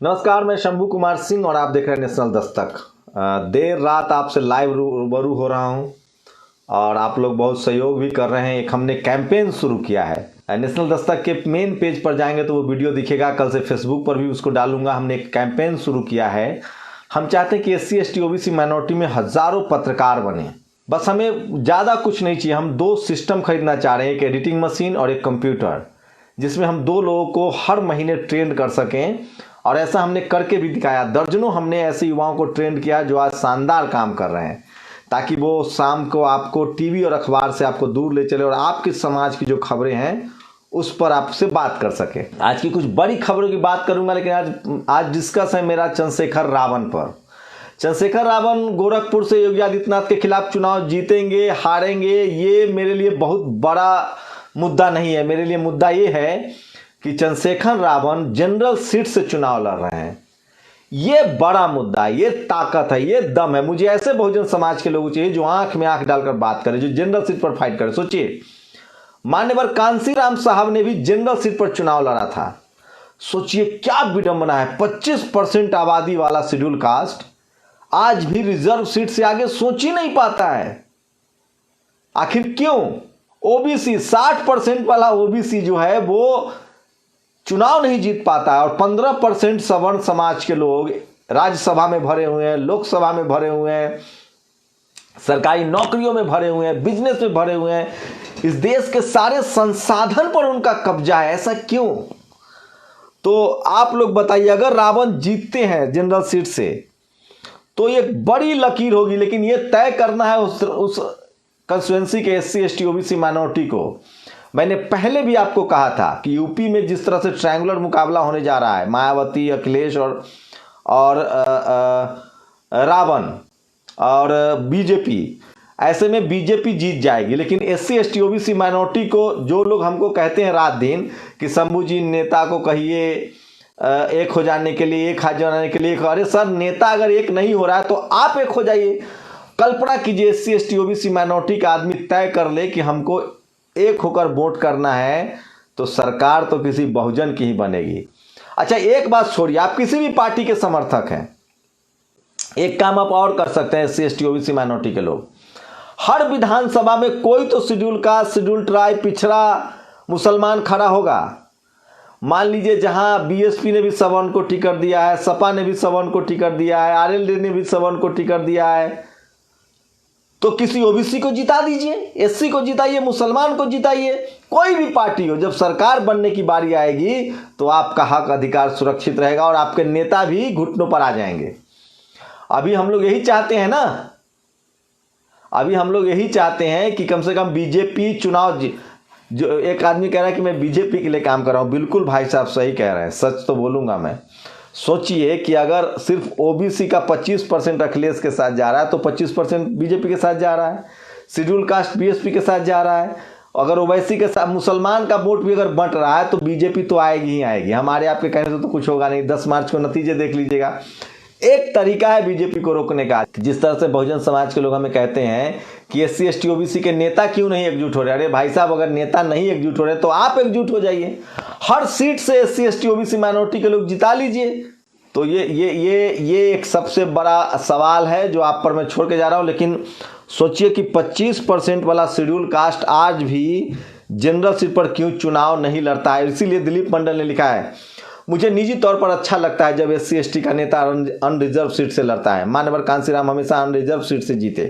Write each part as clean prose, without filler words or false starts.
नमस्कार, मैं शंभू कुमार सिंह और आप देख रहे हैं नेशनल दस्तक। देर रात आपसे लाइव रूबरू हो रहा हूं और आप लोग बहुत सहयोग भी कर रहे हैं। एक हमने कैंपेन शुरू किया है। नेशनल दस्तक के मेन पेज पर जाएंगे तो वो वीडियो दिखेगा, कल से फेसबुक पर भी उसको डालूंगा। हमने एक कैंपेन शुरू किया है। हम चाहते हैं कि SC ST OBC माइनॉरिटी में हज़ारों पत्रकार बने। बस हमें ज़्यादा कुछ नहीं चाहिए, हम 2 सिस्टम खरीदना चाह रहे हैं, एक एडिटिंग मशीन और एक कंप्यूटर, जिसमें हम 2 लोगों को हर महीने ट्रेंड कर सकें। और ऐसा हमने करके भी दिखाया। दर्जनों हमने ऐसे युवाओं को ट्रेंड किया जो आज शानदार काम कर रहे हैं, ताकि वो शाम को आपको टीवी और अखबार से आपको दूर ले चले और आपके समाज की जो खबरें हैं उस पर आपसे बात कर सके। आज की कुछ बड़ी खबरों की बात करूंगा, लेकिन आज डिस्कस है मेरा चंद्रशेखर रावण पर। चंद्रशेखर रावण गोरखपुर से योगी आदित्यनाथ के खिलाफ चुनाव जीतेंगे हारेंगे, ये मेरे लिए बहुत बड़ा मुद्दा नहीं है। मेरे लिए मुद्दा ये है कि चंद्रशेखर रावण जनरल सीट से चुनाव लड़ रहे हैं। ये बड़ा मुद्दा है, ये ताकत है, ये दम है। मुझे ऐसे बहुजन समाज के लोग चाहिए जो आंख में आंख डालकर बात करें, जो जनरल सीट पर फाइट करें। सोचिए, मान्यवर कांसीराम साहब ने भी जनरल सीट पर चुनाव लड़ा था। सोचिए क्या विडंबना है। 25% आबादी वाला शेड्यूल कास्ट आज भी रिजर्व सीट से आगे सोच ही नहीं पाता है। आखिर क्यों? ओबीसी 60% वाला ओबीसी जो है वो चुनाव नहीं जीत पाता है और 15% सवर्ण समाज के लोग राज्यसभा में भरे हुए हैं, लोकसभा में भरे हुए हैं, सरकारी नौकरियों में भरे हुए हैं, बिजनेस में भरे हुए हैं। इस देश के सारे संसाधन पर उनका कब्जा है। ऐसा क्यों? तो आप लोग बताइए, अगर रावण जीतते हैं जनरल सीट से तो एक बड़ी लकीर होगी, लेकिन यह तय करना है उस कंस्टिट्यूएंसी के SC ST OBC माइनॉरिटी को। मैंने पहले भी आपको कहा था कि यूपी में जिस तरह से ट्रायंगुलर मुकाबला होने जा रहा है, मायावती, अखिलेश और रावण और बीजेपी, ऐसे में बीजेपी जीत जाएगी। लेकिन SC ST OBC माइनॉरिटी को जो लोग हमको कहते हैं रात दिन कि शंभू जी नेता को कहिए एक हो जाने के लिए, एक हाथ जाने के लिए, अरे सर, नेता अगर एक नहीं हो रहा है तो आप एक हो जाइए। कल्पना कीजिए, SC ST OBC माइनॉरिटी का आदमी तय कर ले कि हमको एक होकर वोट करना है, तो सरकार तो किसी बहुजन की ही बनेगी। अच्छा, एक बात छोड़िए, आप किसी भी पार्टी के समर्थक हैं, एक काम आप और कर सकते हैं। SC ST OBC माइनॉरिटी के लोग हर विधानसभा में कोई तो शेड्यूल कास्ट, शेड्यूल ट्राइब, पिछड़ा मुसलमान खड़ा होगा। मान लीजिए जहां BSP ने भी सवर्ण को टिकट दिया है, सपा ने भी सवर्ण को टिकट दिया है, RLD ने भी सवर्ण को टिकट दिया है, तो किसी OBC को जिता दीजिए, SC को जिताइए, मुसलमान को जिताइए। कोई भी पार्टी हो, जब सरकार बनने की बारी आएगी तो आपका हक अधिकार सुरक्षित रहेगा और आपके नेता भी घुटनों पर आ जाएंगे। अभी हम लोग यही चाहते हैं ना, अभी हम लोग यही चाहते हैं कि कम से कम बीजेपी चुनाव जो एक आदमी कह रहा है कि मैं बीजेपी के लिए काम कर रहा हूं, बिल्कुल भाई साहब सही कह रहे हैं, सच तो बोलूंगा मैं। सोचिए कि अगर सिर्फ OBC का 25% अखिलेश के साथ जा रहा है तो 25% बीजेपी के साथ जा रहा है, शेड्यूल कास्ट BSP के साथ जा रहा है। अगर OBC के साथ मुसलमान का वोट भी अगर बंट रहा है तो बीजेपी तो आएगी ही आएगी। हमारे आपके कहने से तो कुछ होगा नहीं। 10 मार्च को नतीजे देख लीजिएगा। एक तरीका है बीजेपी को रोकने का। जिस तरह से बहुजन समाज के लोग हमें कहते हैं कि SC ST OBC के नेता क्यों नहीं एकजुट हो रहे, अरे भाई साहब, अगर नेता नहीं एकजुट हो रहे तो आप एकजुट हो जाइए, हर सीट से SC ST OBC माइनॉरिटी के लोग जिता लीजिए। तो ये एक सबसे बड़ा सवाल है जो आप पर मैं छोड़ के जा रहा हूं। लेकिन सोचिए कि 25% वाला शेड्यूल कास्ट आज भी जनरल सीट पर क्यों चुनाव नहीं लड़ता है। इसीलिए दिलीप मंडल ने लिखा है, मुझे निजी तौर पर अच्छा लगता है जब SC ST का नेता अनरिजर्व सीट से लड़ता है। मान्यवर कांसीराम हमेशा अनरिजर्व सीट से जीते।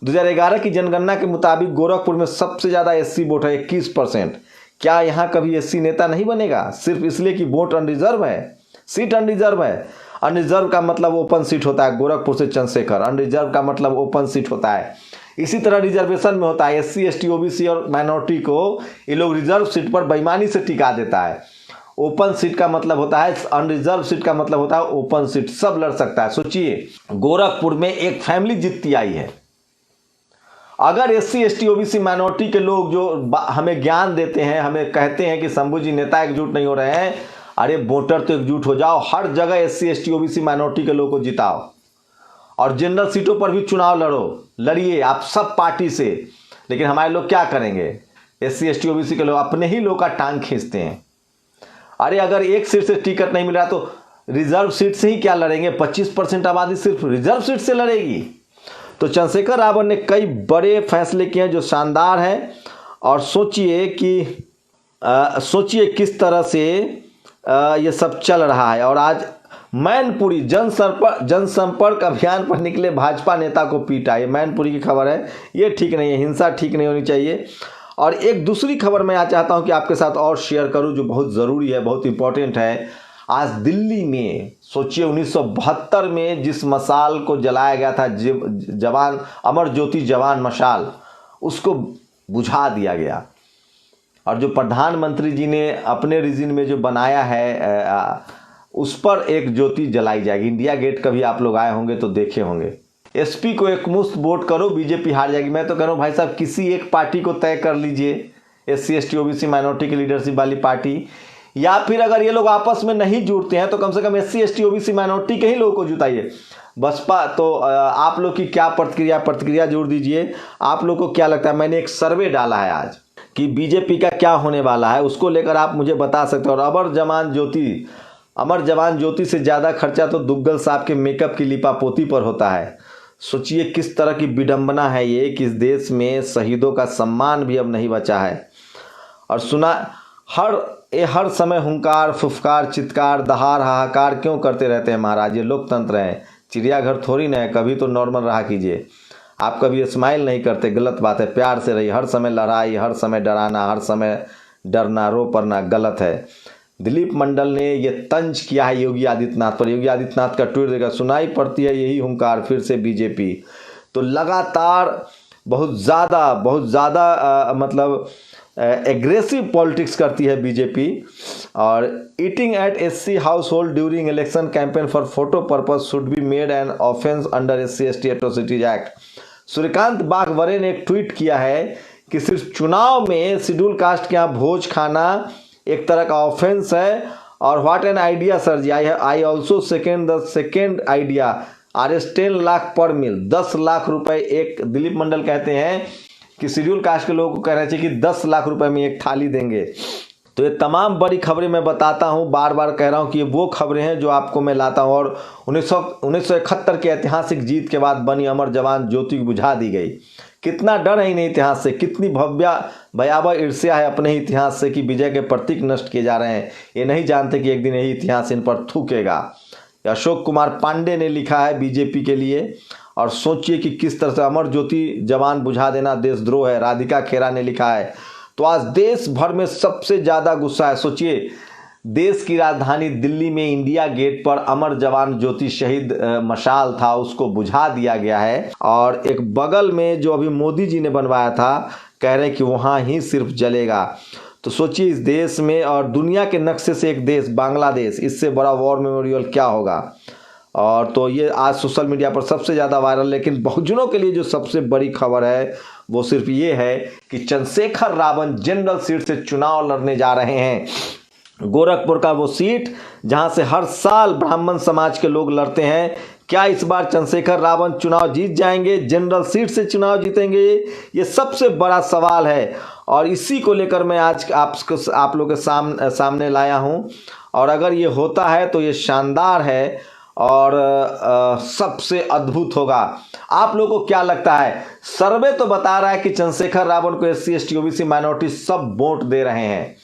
2011 की जनगणना के मुताबिक गोरखपुर में सबसे ज़्यादा SC वोट है, 21%। क्या यहाँ कभी SC नेता नहीं बनेगा सिर्फ इसलिए कि वोट अनरिजर्व है, सीट अनरिजर्व है? अनरिजर्व का मतलब ओपन सीट होता है। गोरखपुर से चंद्रशेखर, अनरिजर्व का मतलब ओपन सीट होता है। इसी तरह रिजर्वेशन में होता है, SC ST OBC और माइनॉरिटी को ये लोग रिजर्व सीट पर बेईमानी से टिका देता है। ओपन सीट का मतलब होता है, अनरिजर्व सीट का मतलब होता है ओपन सीट, सब लड़ सकता है। सोचिए, गोरखपुर में एक फैमिली जीतती आई है। अगर SC ST OBC माइनॉरिटी के लोग जो हमें ज्ञान देते हैं, हमें कहते हैं कि शंभू जी नेता एकजुट नहीं हो रहे हैं, अरे वोटर तो एकजुट हो जाओ, हर जगह SC ST OBC माइनॉरिटी के लोगों को जिताओ और जनरल सीटों पर भी चुनाव लड़िए आप सब पार्टी से। लेकिन हमारे लोग क्या करेंगे? SC ST OBC के लोग अपने ही लोग का टांग खींचते हैं। अरे अगर एक सीट से टिकट नहीं मिल रहा तो रिजर्व सीट से ही क्या लड़ेंगे, 25% आबादी सिर्फ रिजर्व सीट से लड़ेगी। तो चंद्रशेखर रावण ने कई बड़े फैसले किए जो शानदार हैं। और सोचिए किस तरह से ये सब चल रहा है। और आज मैनपुरी जनसंपर्क अभियान पर निकले भाजपा नेता को पीटा, ये मैनपुरी की खबर है। ये ठीक नहीं है, हिंसा ठीक नहीं होनी चाहिए। और एक दूसरी खबर मैं आज चाहता हूं कि आपके साथ और शेयर करूं जो बहुत ज़रूरी है, बहुत इंपॉर्टेंट है। आज दिल्ली में सोचिए 1972 में जिस मशाल को जलाया गया था, जवान अमर ज्योति जवान मशाल, उसको बुझा दिया गया। और जो प्रधानमंत्री जी ने अपने रीजन में जो बनाया है उस पर एक ज्योति जलाई जाएगी। इंडिया गेट कभी आप लोग आए होंगे तो देखे होंगे। एसपी को एकमुश्त वोट करो, बीजेपी हार जाएगी। मैं तो कह रहा हूँ भाई साहब, किसी एक पार्टी को तय कर लीजिए, SC ST OBC माइनॉरिटी की लीडरशिप वाली पार्टी, या फिर अगर ये लोग आपस में नहीं जुड़ते हैं तो कम से कम SC ST OBC माइनॉरिटी के ही लोगों को जुटाइए। बसपा तो आप लोग की क्या प्रतिक्रिया जोड़ दीजिए। आप लोग को क्या लगता है? मैंने एक सर्वे डाला है आज कि बीजेपी का क्या होने वाला है, उसको लेकर आप मुझे बता सकते हैं। और अमर जवान ज्योति से ज़्यादा खर्चा तो दुग्गल साहब के मेकअप की लिपापोती पर होता है। सोचिए किस तरह की विडंबना है ये कि इस देश में शहीदों का सम्मान भी अब नहीं बचा है। और सुना हर समय हुंकार फुफकार चित्कार दहाड़ हाहाकार क्यों करते रहते हैं महाराज? ये लोकतंत्र है, चिड़ियाघर थोड़ी ना है। कभी तो नॉर्मल रहा कीजिए। आप कभी स्माइल नहीं करते, गलत बात है। प्यार से रहिए। हर समय लड़ाई, हर समय डराना, हर समय डरना रो पड़ना गलत है। दिलीप मंडल ने ये तंज किया है योगी आदित्यनाथ पर। योगी आदित्यनाथ का ट्वीट देखा, सुनाई पड़ती है यही हुंकार फिर से बीजेपी। तो लगातार बहुत ज़्यादा मतलब एग्रेसिव पॉलिटिक्स करती है बीजेपी। और eating at SC household during election campaign for photo purpose should be made an offence under SC ST atrocities act. Suryakant Bagware ने एक ट्वीट किया है कि सिर्फ चुनाव में शेड्यूल कास्ट के यहाँ भोज खाना एक तरह का ऑफेंस है। और what an idea sir ji, I also second idea RS 10 lakh per meal, 10 lakh रुपए एक। दिलीप मंडल कहते हैं कि शेड्यूल कास्ट के लोगों को कहना चाहिए कि 10 लाख रुपए में एक थाली देंगे। तो ये तमाम बड़ी खबरें मैं बताता हूँ, बार बार कह रहा हूँ कि ये वो खबरें हैं जो आपको मैं लाता हूँ। और 1971 के ऐतिहासिक जीत के बाद बनी अमर जवान ज्योति बुझा दी गई। कितना डर है इन इतिहास से, कितनी भयावह ईर्ष्या है अपने ही इतिहास से कि विजय के प्रतीक नष्ट किए जा रहे हैं। ये नहीं जानते कि एक दिन यही इतिहास इन पर थूकेगा। अशोक कुमार पांडे ने लिखा है बीजेपी के लिए। और सोचिए कि किस तरह से अमर ज्योति जवान बुझा देना देशद्रोह है। राधिका खेरा ने लिखा है। तो आज देश भर में सबसे ज़्यादा गुस्सा है। सोचिए देश की राजधानी दिल्ली में इंडिया गेट पर अमर जवान ज्योति शहीद मशाल था, उसको बुझा दिया गया है। और एक बगल में जो अभी मोदी जी ने बनवाया था, कह रहे हैं कि वहाँ ही सिर्फ जलेगा। तो सोचिए इस देश में और दुनिया के नक्शे से एक देश बांग्लादेश, इससे बड़ा वॉर मेमोरियल क्या होगा। और तो ये आज सोशल मीडिया पर सबसे ज़्यादा वायरल। लेकिन बहुजनों के लिए जो सबसे बड़ी खबर है वो सिर्फ ये है कि चंद्रशेखर रावण जनरल सीट से चुनाव लड़ने जा रहे हैं। गोरखपुर का वो सीट जहां से हर साल ब्राह्मण समाज के लोग लड़ते हैं। क्या इस बार चंद्रशेखर रावण चुनाव जीत जाएंगे, जनरल सीट से चुनाव जीतेंगे? ये सबसे बड़ा सवाल है। और इसी को लेकर मैं आज आप लोगों के सामने लाया हूं। और अगर ये होता है तो ये शानदार है और सबसे अद्भुत होगा। आप लोगों को क्या लगता है? सर्वे तो बता रहा है कि चंद्रशेखर रावण को SC ST OBC माइनॉरिटी सब वोट दे रहे हैं।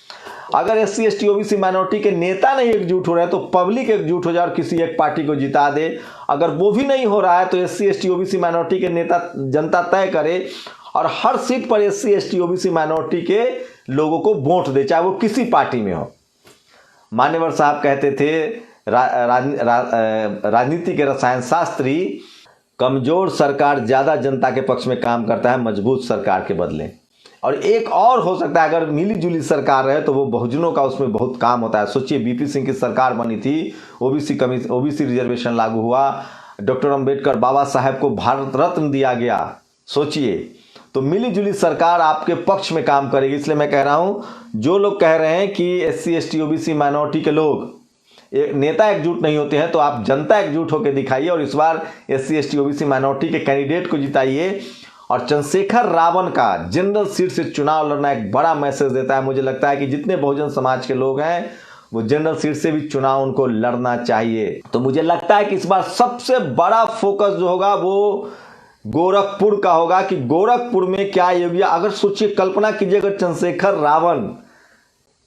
अगर SC ST OBC माइनॉरिटी के नेता नहीं एकजुट हो रहे हैं तो पब्लिक एकजुट हो जाए और किसी एक पार्टी को जिता दे। अगर वो भी नहीं हो रहा है तो SC ST OBC माइनॉरिटी के नेता जनता तय करे और हर सीट पर SC ST OBC माइनॉरिटी के लोगों को वोट दे, चाहे वो किसी पार्टी में हो। मान्यवर साहब कहते थे, राजनीति के रसायन शास्त्री, कमजोर सरकार ज्यादा जनता के पक्ष में काम करता है मजबूत सरकार के बदले। और एक और हो सकता है, अगर मिली जुली सरकार रहे तो वो बहुजनों का उसमें बहुत काम होता है। सोचिए BP सिंह की सरकार बनी थी, OBC रिजर्वेशन लागू हुआ, डॉक्टर अंबेडकर बाबा साहेब को भारत रत्न दिया गया। सोचिए, तो मिली जुली सरकार आपके पक्ष में काम करेगी। इसलिए मैं कह रहा हूं, जो लोग कह रहे हैं कि SC ST OBC माइनॉरिटी के लोग नेता एकजुट नहीं होते हैं, तो आप जनता एकजुट होकर दिखाइए और इस बार SC ST OBC माइनॉरिटी के कैंडिडेट को जिताइए। और चंद्रशेखर रावण का जनरल सीट से चुनाव लड़ना एक बड़ा मैसेज देता है। मुझे लगता है कि जितने बहुजन समाज के लोग हैं वो जनरल सीट से भी चुनाव उनको लड़ना चाहिए। तो मुझे लगता है कि इस बार सबसे बड़ा फोकस जो होगा वो गोरखपुर का होगा कि गोरखपुर में क्या योगी, अगर सोचिए, कल्पना कीजिए अगर चंद्रशेखर रावण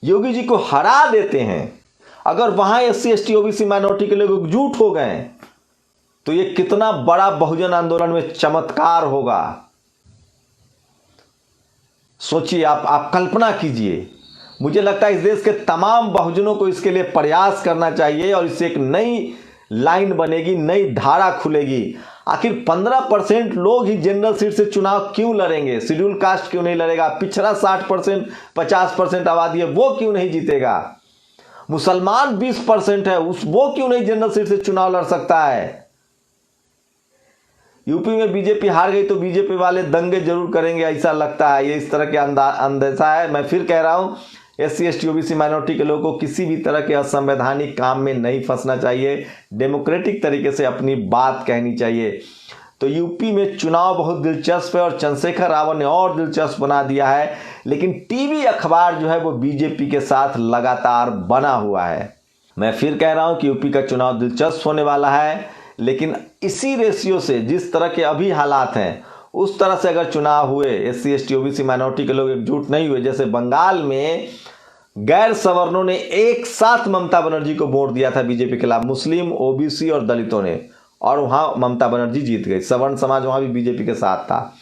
योगी जी को हरा देते हैं, अगर वहां SC ST OBC माइनॉरिटी के लोग एकजुट हो गए तो ये कितना बड़ा बहुजन आंदोलन में चमत्कार होगा। सोचिए, आप कल्पना कीजिए। मुझे लगता है इस देश के तमाम बहुजनों को इसके लिए प्रयास करना चाहिए और इससे एक नई लाइन बनेगी, नई धारा खुलेगी। आखिर 15% लोग ही जनरल सीट से चुनाव क्यों लड़ेंगे? शेड्यूल कास्ट क्यों नहीं लड़ेगा? पिछड़ा 60% 50% आबादी है, वो क्यों नहीं जीतेगा? मुसलमान 20% है, वो क्यों नहीं जनरल सीट से चुनाव लड़ सकता है? यूपी में बीजेपी हार गई तो बीजेपी वाले दंगे जरूर करेंगे, ऐसा लगता है। ये इस तरह के अंदेशा है। मैं फिर कह रहा हूं, SC ST OBC माइनॉरिटी के लोगों को किसी भी तरह के असंवैधानिक काम में नहीं फंसना चाहिए, डेमोक्रेटिक तरीके से अपनी बात कहनी चाहिए। तो यूपी में चुनाव बहुत दिलचस्प है और चंद्रशेखर रावण ने और दिलचस्प बना दिया है, लेकिन टीवी अखबार जो है वो बीजेपी के साथ लगातार बना हुआ है। मैं फिर कह रहा हूं कि यूपी का चुनाव दिलचस्प होने वाला है, लेकिन इसी रेशियो से, जिस तरह के अभी हालात हैं, उस तरह से अगर चुनाव हुए, SC ST OBC माइनॉरिटी के लोग एकजुट नहीं हुए, जैसे बंगाल में गैर सवर्णों ने एक साथ ममता बनर्जी को वोट दिया था बीजेपी के खिलाफ, मुस्लिम, OBC और दलितों ने, और वहां ममता बनर्जी जीत गई। सवर्ण समाज वहां भी बीजेपी के साथ था।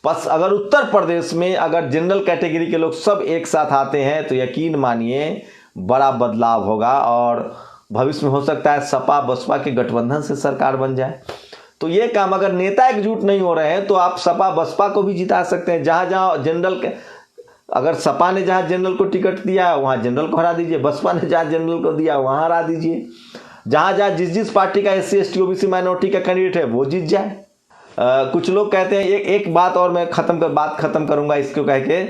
बस अगर उत्तर प्रदेश में अगर जनरल कैटेगरी के लोग सब एक साथ आते हैं तो यकीन मानिए बड़ा बदलाव होगा और भविष्य में हो सकता है सपा बसपा के गठबंधन से सरकार बन जाए। तो ये काम, अगर नेता एकजुट नहीं हो रहे हैं तो आप सपा बसपा को भी जिता सकते हैं। जहां जहां जनरल के, अगर सपा ने जहां जनरल को टिकट दिया वहां जनरल को हरा दीजिए, बसपा ने जहां जनरल को दिया वहां हरा दीजिए। जहां जहां जिस पार्टी का SC ST OBC माइनॉरिटी का कैंडिडेट है वो जीत जाए। कुछ लोग कहते हैं, एक बात और मैं बात खत्म करूंगा इसको कह के।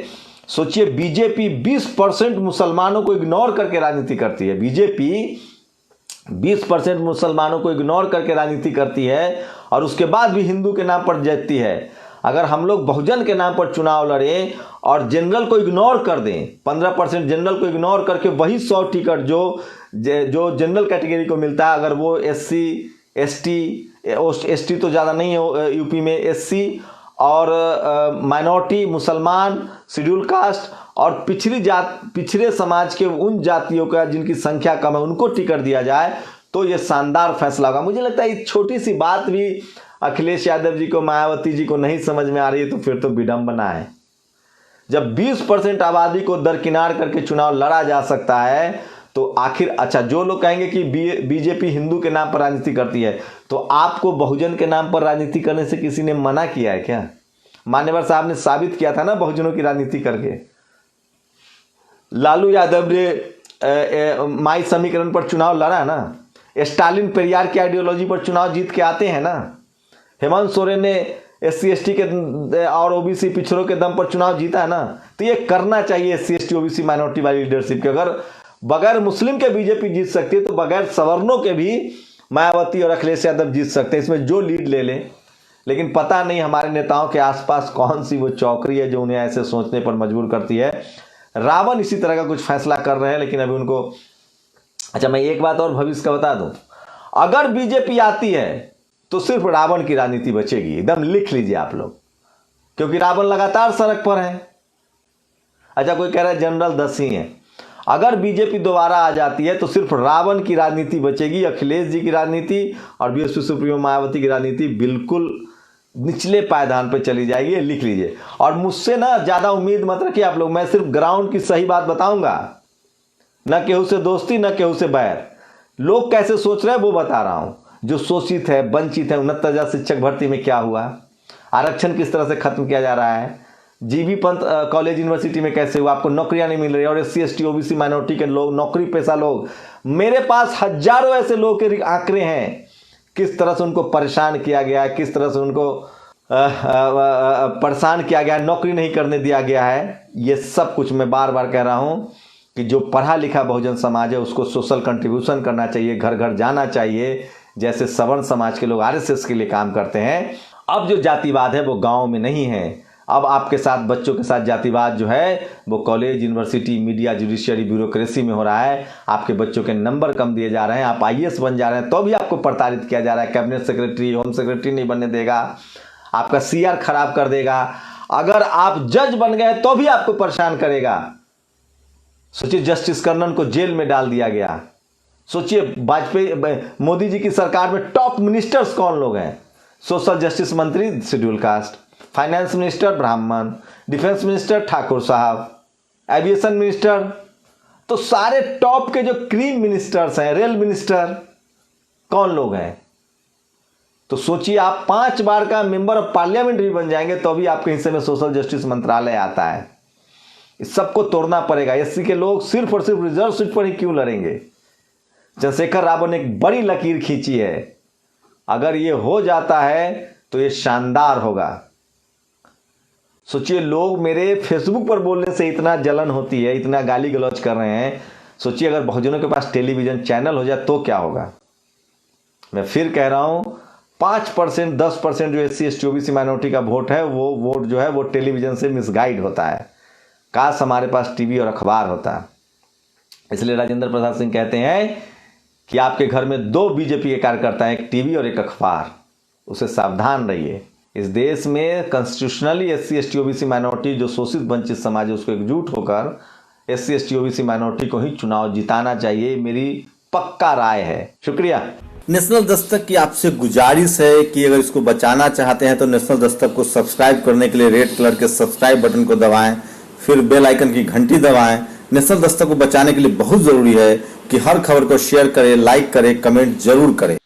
सोचिए, बीजेपी 20% मुसलमानों को इग्नोर करके राजनीति करती है। बीजेपी 20% मुसलमानों को इग्नोर करके राजनीति करती है और उसके बाद भी हिंदू के नाम पर जीतती है। अगर हम लोग बहुजन के नाम पर चुनाव लड़ें और जनरल को इग्नोर कर दें, 15% जनरल को इग्नोर करके वही 100 टिकट जो जनरल कैटेगरी को मिलता है, अगर वो SC ST तो ज़्यादा नहीं है यूपी में, SC और माइनॉरिटी, मुसलमान, शेड्यूल कास्ट और पिछड़े समाज के उन जातियों का जिनकी संख्या कम है उनको टिकट दिया जाए तो ये शानदार फैसला होगा। मुझे लगता है ये छोटी सी बात भी अखिलेश यादव जी को, मायावती जी को नहीं समझ में आ रही है तो फिर तो विडंबना है। जब 20% आबादी को दरकिनार करके चुनाव लड़ा जा सकता है तो आखिर, अच्छा, जो लोग कहेंगे कि बीजेपी हिंदू के नाम पर राजनीति करती है, तो आपको बहुजन के नाम पर राजनीति करने से किसी ने मना किया है क्या? मान्यवर साहब ने साबित किया था ना बहुजनों की राजनीति करके। लालू यादव ने माई समीकरण पर चुनाव लड़ा ना, स्टालिन पेरियार की आइडियोलॉजी पर चुनाव जीत के आते हैं ना, हेमंत सोरेन ने SC ST के और OBC पिछड़ों के दम पर चुनाव जीता है ना। तो ये करना चाहिए SC ST OBC माइनॉरिटी वाली लीडरशिप के। अगर बगैर मुस्लिम के बीजेपी जीत सकती है तो बगैर सवर्णों के भी मायावती और अखिलेश यादव जीत सकते हैं, इसमें जो लीड ले लें। लेकिन पता नहीं हमारे नेताओं के आसपास कौन सी वो चौकड़ी है जो उन्हें ऐसे सोचने पर मजबूर करती है। रावण इसी तरह का कुछ फैसला कर रहे हैं, लेकिन अभी उनको, अच्छा, मैं एक बात और भविष्य का बता दूं, अगर बीजेपी आती है तो सिर्फ रावण की राजनीति बचेगी, एकदम लिख लीजिए आप लोग, क्योंकि रावण लगातार सड़क पर है। अच्छा, कोई कह रहा है जनरल 10 ही है। अगर बीजेपी दोबारा आ जाती है तो सिर्फ रावण की राजनीति बचेगी, अखिलेश जी की राजनीति और BSP सुप्रीमो मायावती की राजनीति बिल्कुल निचले पायदान पर चली जाएगी, ये लिख लीजिए। और मुझसे ना ज़्यादा उम्मीद मत रखिए आप लोग, मैं सिर्फ ग्राउंड की सही बात बताऊंगा, न केहू से दोस्ती न केहू से बैर। लोग कैसे सोच रहे हैं वो बता रहा हूं। जो शोषित है, वंचित है, 69,000 शिक्षक भर्ती में क्या हुआ, आरक्षण किस तरह से खत्म किया जा रहा है, जीबी पंत कॉलेज यूनिवर्सिटी में कैसे हुआ, आपको नौकरियां नहीं मिल रही, और SC ST OBC माइनॉरिटी के लोग, नौकरी पेशा लोग, मेरे पास हजारों ऐसे लोग के आंकड़े हैं, किस तरह से उनको परेशान किया गया है, किस तरह से उनको परेशान किया गया है, नौकरी नहीं करने दिया गया है। ये सब कुछ मैं बार बार कह रहा हूं कि जो पढ़ा लिखा बहुजन समाज है उसको सोशल कंट्रीब्यूशन करना चाहिए, घर घर जाना चाहिए, जैसे सवर्ण समाज के लोग RSS के लिए काम करते हैं। अब जो जातिवाद है वो गाँव में नहीं है, अब आपके साथ बच्चों के साथ जातिवाद जो है वो college, university, media, judiciary, bureaucracy में हो रहा है। आपके बच्चों के नंबर कम दिए जा रहे हैं, आप आईएएस बन जा रहे हैं तो भी आपको प्रताड़ित किया जा रहा है। कैबिनेट सेक्रेटरी, होम सेक्रेटरी नहीं बनने देगा, आपका सीआर खराब कर देगा। अगर आप जज बन गए तो भी आपको परेशान करेगा। सोचिए, जस्टिस कर्णन को जेल में डाल दिया गया। सोचिए, वाजपेयी, मोदी जी की सरकार में टॉप मिनिस्टर्स कौन लोग हैं? सोशल जस्टिस मंत्री शेड्यूल कास्ट, फाइनेंस मिनिस्टर ब्राह्मण, डिफेंस मिनिस्टर ठाकुर साहब, एविएशन मिनिस्टर, तो सारे टॉप के जो क्रीम मिनिस्टर्स हैं, रेल मिनिस्टर, कौन लोग हैं? तो सोचिए, आप 5 बार का मेंबर ऑफ पार्लियामेंट भी बन जाएंगे तो भी आपके हिस्से में सोशल जस्टिस मंत्रालय आता है। इस सबको तोड़ना पड़ेगा। एससी के लोग सिर्फ और सिर्फ रिजर्व सीट पर ही क्यों लड़ेंगे? चंद्रशेखर रावत ने एक बड़ी लकीर खींची है। अगर ये हो जाता है तो ये शानदार होगा। सोचिए, लोग मेरे फेसबुक पर बोलने से इतना जलन होती है, इतना गाली गलौज कर रहे हैं। सोचिए, अगर बहुजनों के पास टेलीविजन चैनल हो जाए तो क्या होगा? मैं फिर कह रहा हूं, 5%, 10% जो एससी एसटी ओबीसी माइनॉरिटी का वोट है, वो वोट जो है वो टेलीविजन से मिसगाइड होता है। काश हमारे पास टीवी और अखबार होता। इसलिए राजेंद्र प्रसाद सिंह कहते हैं कि आपके घर में 2 बीजेपी के कार्यकर्ता हैं, एक टीवी और एक अखबार, उससे सावधान रहिए। इस देश में constitutionally SC ST OBC minority जो शोषित वंचित समाज है उसको एकजुट होकर एससी एसटी ओबीसी माइनॉरिटी को ही चुनाव जिताना चाहिए, मेरी पक्का राय है। शुक्रिया। नेशनल दस्तक की आपसे गुजारिश है कि अगर इसको बचाना चाहते हैं तो नेशनल दस्तक को सब्सक्राइब करने के लिए रेड कलर के सब्सक्राइब बटन को दबाएं, फिर बेल आइकन की घंटी दबाएं। नेशनल दस्तक को बचाने के लिए बहुत जरूरी है कि हर खबर को शेयर करें, लाइक करें, कमेंट जरूर करें।